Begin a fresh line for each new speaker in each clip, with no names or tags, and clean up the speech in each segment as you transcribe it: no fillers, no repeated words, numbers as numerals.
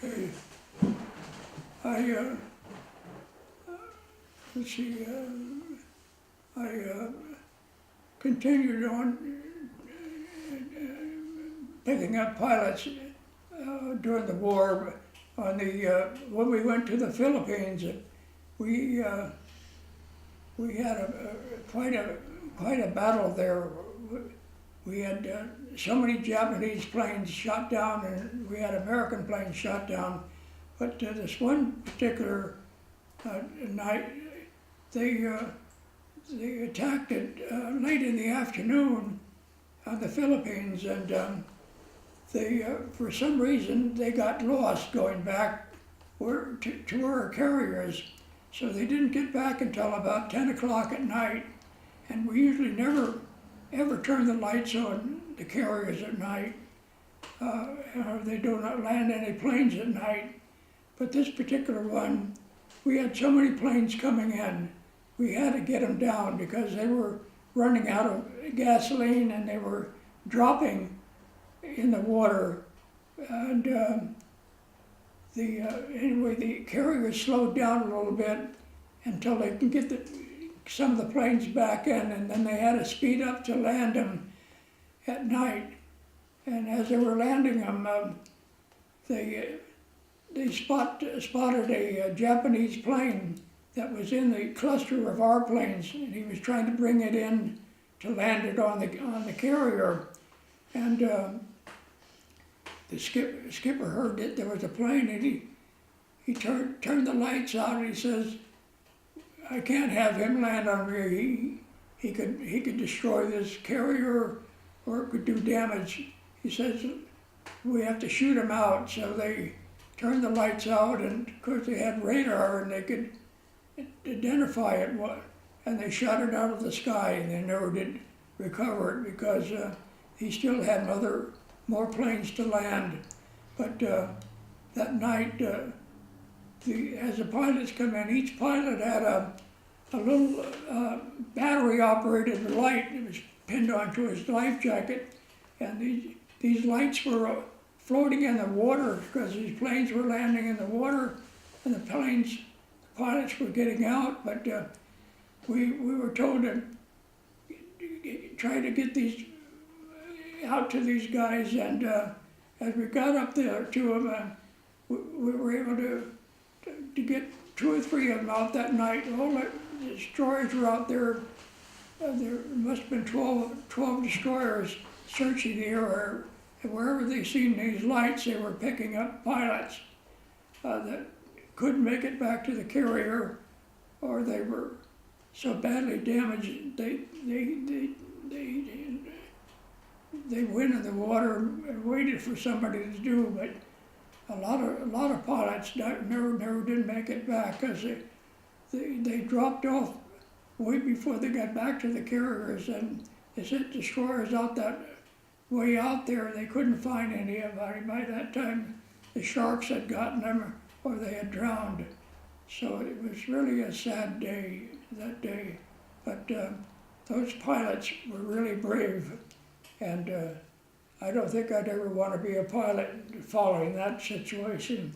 Okay. I, let's see, I continued on picking up pilots during the war. On the when we went to the Philippines, we had quite a battle there. We had so many Japanese planes shot down, and we had American planes shot down. But this one particular night, they attacked it late in the afternoon on the Philippines, and they, for some reason, they got lost going back to our carriers. So they didn't get back until about 10 o'clock at night, and we usually never ever turn the lights on the carriers at night. They do not land any planes at night. But this particular one, we had so many planes coming in, we had to get them down because they were running out of gasoline and they were dropping in the water. And anyway, the carriers slowed down a little bit until they can get some of the planes back in, and then they had to speed up to land them at night. And as they were landing them, they spotted a Japanese plane that was in the cluster of our planes, and he was trying to bring it in to land it on the carrier. And the skipper heard that there was a plane, and he turned the lights out, and he says, "I can't have him land on me. He could destroy this carrier, or it could do damage." He says, "We have to shoot him out." So they turned the lights out, and of course they had radar, and they could identify it, and they shot it out of the sky, and they never did recover it because he still had more planes to land. But that night, as the pilots come in, each pilot had a little battery-operated light that was pinned onto his life jacket, and these lights were floating in the water because these planes were landing in the water, and the pilots were getting out. But we were told to try to get these out to these guys, and as we got up there to them, we were able to get 2 or 3 of them out that night. All the destroyers were out there. There must have been 12 destroyers searching the area, and wherever they seen these lights, they were picking up pilots that couldn't make it back to the carrier, or they were so badly damaged they went in the water and waited for somebody to do. But a lot of pilots never did make it back because they dropped off way before they got back to the carriers, and they sent destroyers out that way out there. They couldn't find anybody. By that time, the sharks had gotten them or they had drowned. So it was really a sad day that day. But those pilots were really brave, and I don't think I'd ever want to be a pilot following that situation.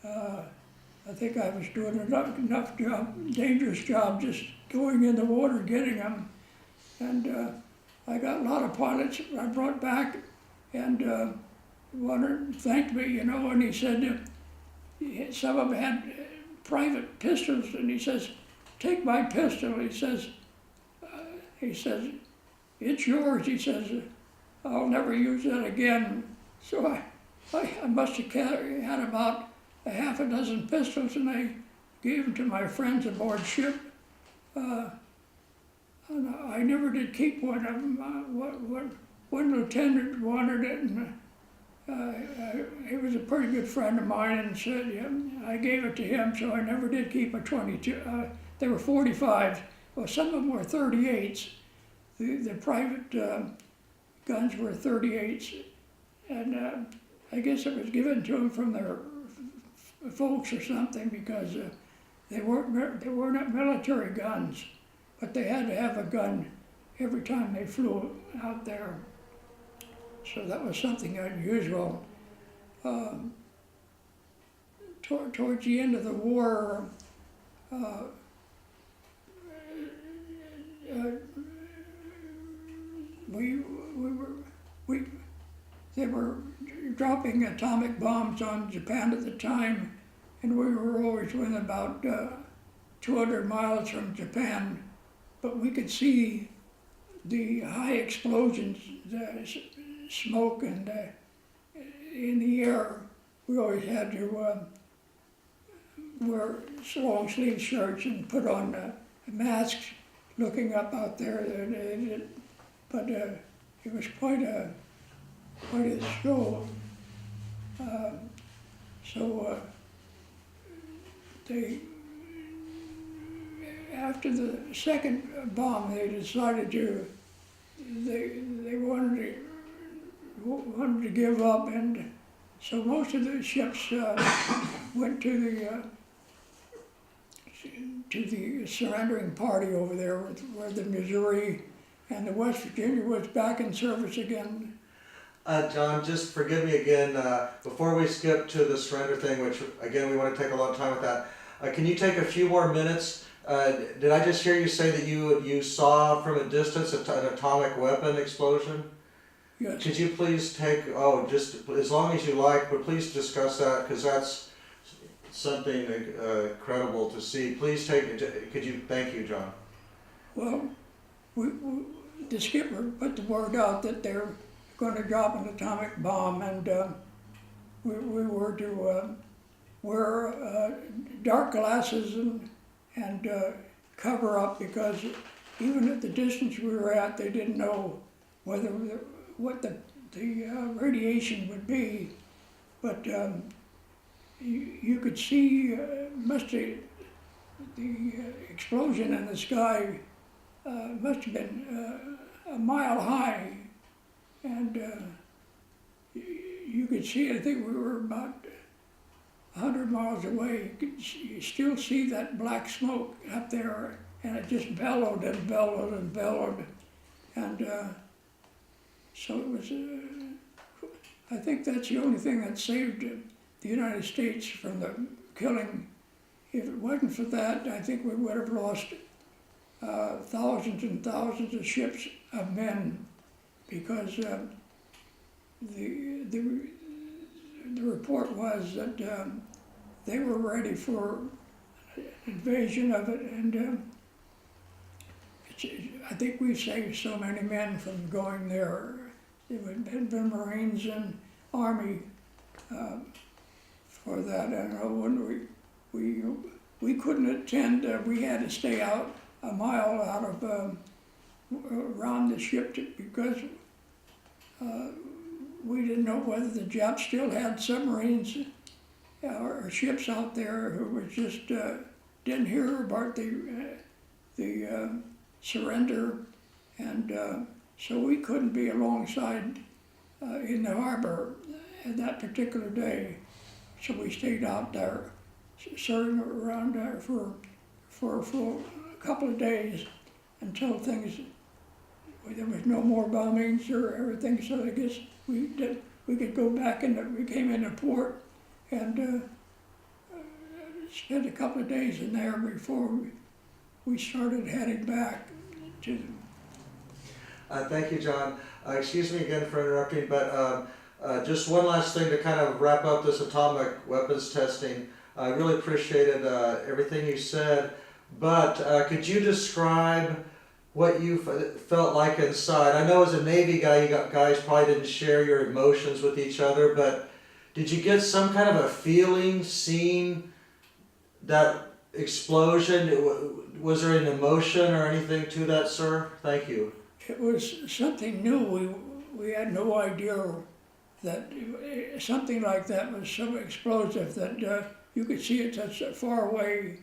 I think I was doing enough dangerous job just going in the water, getting them. And I got a lot of pilots I brought back, and one thanked me, and he said, some of them had private pistols, and he says, "Take my pistol." He says, "It's yours." He says, "I'll never use that again." So I must have had about a half a dozen pistols, and I gave them to my friends aboard ship. And I never did keep one of them. One lieutenant wanted it, and he was a pretty good friend of mine, and said, yeah, I gave it to him, so I never did keep a 22. They were 45. Well, some of them were 38s. The private guns were 38s, and I guess it was given to them from their folks or something, because they weren't military guns, but they had to have a gun every time they flew out there. So that was something unusual. towards the end of the war, uh, we they were dropping atomic bombs on Japan at the time, and we were always within about 200 miles from Japan, but we could see the high explosions, the smoke, and in the air. We always had to wear long sleeve shirts and put on masks, looking up out there. But it was quite a show. They, after the second bomb, they decided they wanted to give up, and so most of the ships went to the surrendering party over there, where the Missouri and the West Virginia was back in service again.
John, just forgive me again, before we skip to the surrender thing, which again we want to take a long time with that, can you take a few more minutes? Did I just hear you say that you saw from a distance an atomic weapon explosion?
Yes.
Could you please take, just as long as you like, but please discuss that, because that's something credible to see. Please thank you, John.
Well, the skipper put the word out that they're going to drop an atomic bomb, and we were to wear dark glasses and cover up, because even at the distance we were at, they didn't know what the radiation would be, but you could see the explosion in the sky must have been a mile high, and you could see, I think we were about 100 miles away. You still see that black smoke up there, and it just bellowed and bellowed and bellowed, and so it was, I think that's the only thing that saved the United States from the killing. If it wasn't for that, I think we would have lost thousands and thousands of ships of men, because the report was that they were ready for an invasion of it, and I think we saved so many men from going there. It would have been Marines and Army for that. And when we couldn't attend, we had to stay out a mile out of around the ship because we didn't know whether the Japs still had submarines or ships out there who was just didn't hear about the surrender, and so we couldn't be alongside in the harbor at that particular day. So we stayed out there, serving around there for a full couple of days until there was no more bombings or everything. So I guess we could go back we came into port and spent a couple of days in there before we started heading back to.
Thank you, John. Excuse me again for interrupting, but just one last thing to kind of wrap up this atomic weapons testing. I really appreciated everything you said, but could you describe what you felt like inside? I know as a Navy guy, guys probably didn't share your emotions with each other, but did you get some kind of a feeling seeing that explosion? Was there an emotion or anything to that, sir? Thank you.
It was something new. We had no idea that something like that was so explosive that you could see it as far away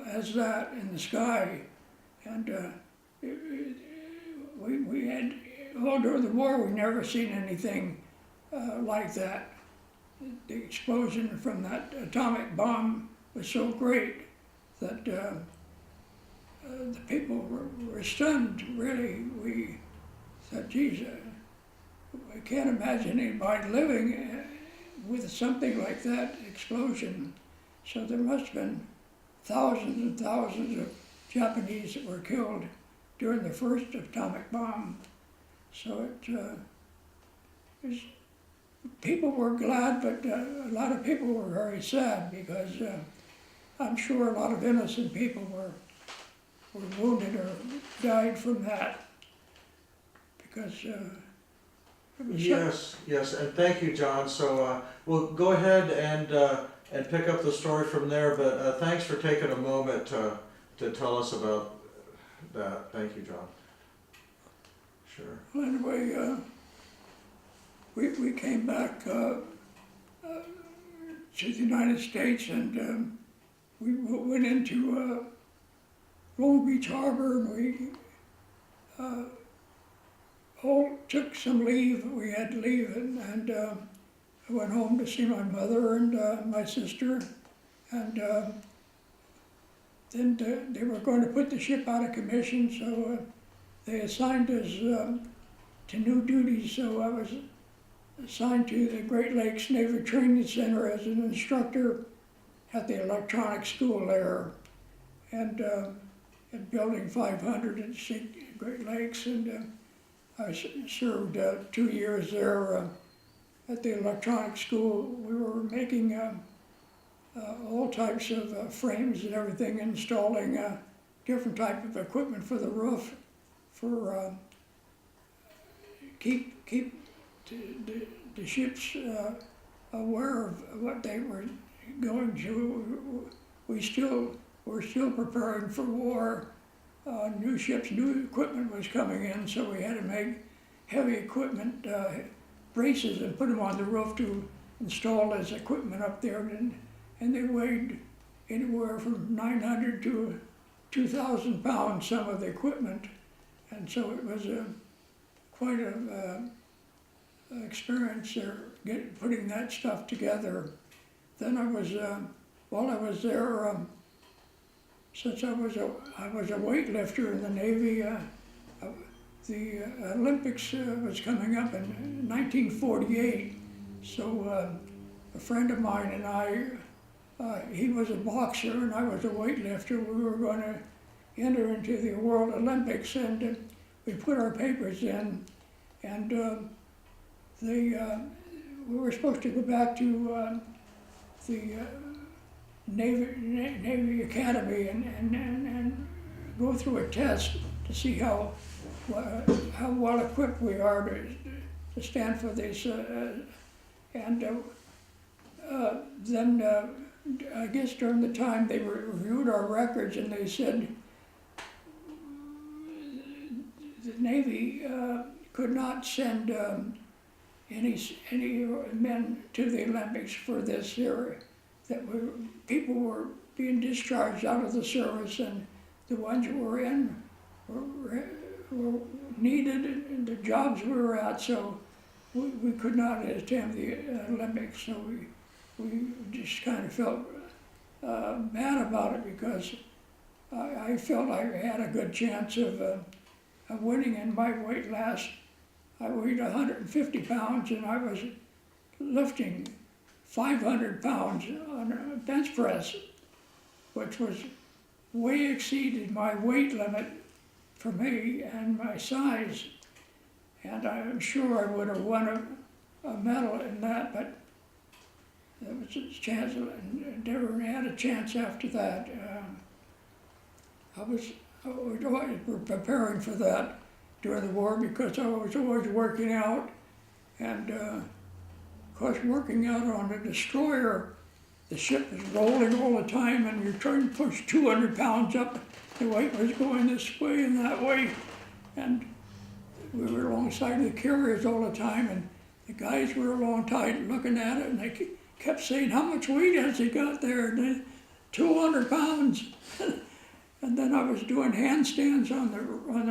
as that in the sky. And we had, all during the war, we never seen anything like that. The explosion from that atomic bomb was so great that the people were stunned, really. We thought, geez, I can't imagine anybody living with something like that explosion. So there must have been thousands and thousands of Japanese that were killed during the first atomic bomb. So people were glad, but a lot of people were very sad because I'm sure a lot of innocent people were wounded or died from that. Because it was
Yes, and thank you, John. So we'll go ahead and pick up the story from there, but thanks for taking a moment to tell us about that. Thank you, John. Sure.
Well, anyway, we came back to the United States, and we went into Long Beach Harbor, and we all took some leave. We had to leave, and I went home to see my mother and my sister, and then they were going to put the ship out of commission, so they assigned us to new duties. So I was assigned to the Great Lakes Naval Training Center as an instructor at the electronic school there, and at Building 500 at Great Lakes, and I served 2 years there at the electronic school. We were making all types of frames and everything, installing different type of equipment for the roof, for keep the ships aware of what they were going to. We're still preparing for war. New ships, new equipment was coming in, so we had to make heavy equipment braces and put them on the roof to install as equipment up there, and they weighed anywhere from 900 to 2,000 pounds, some of the equipment, and so it was quite a experience there, putting that stuff together. Then I was, while I was there, since I was a weightlifter in the Navy, the Olympics was coming up in 1948. So a friend of mine and I, he was a boxer and I was a weightlifter. We were going to enter into the World Olympics, and we put our papers in, and we were supposed to go back to the Navy Academy and go through a test to see how well equipped we are to stand for this. Then I guess during the time they reviewed our records, and they said the Navy could not send any men to the Olympics for this year. That people were being discharged out of the service, and the ones who were in were needed in the jobs we were at, so we could not attend the Olympics. So we just kind of felt bad about it, because I felt I had a good chance of winning in my weight class. I weighed 150 pounds, and I was lifting 500 pounds on a bench press, which was way exceeded my weight limit for me and my size. And I'm sure I would have won a medal in that, but there was a chance, and never had a chance after that. I was always preparing for that during the war, because I was always working out, and of course, working out on a destroyer, the ship is rolling all the time, and you're trying to push 200 pounds up. The weight was going this way and that way, and we were alongside the carriers all the time, and the guys were alongside looking at it, and they kept saying, "How much weight has he got there?" And then, 200 pounds. And then I was doing handstands on the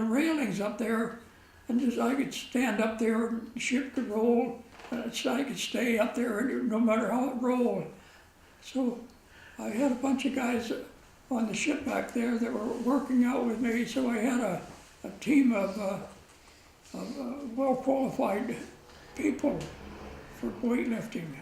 railings up there, and just I could stand up there, and the ship could roll. So I could stay up there no matter how it rolled. So I had a bunch of guys on the ship back there that were working out with me, so I had a team of well-qualified people for weightlifting.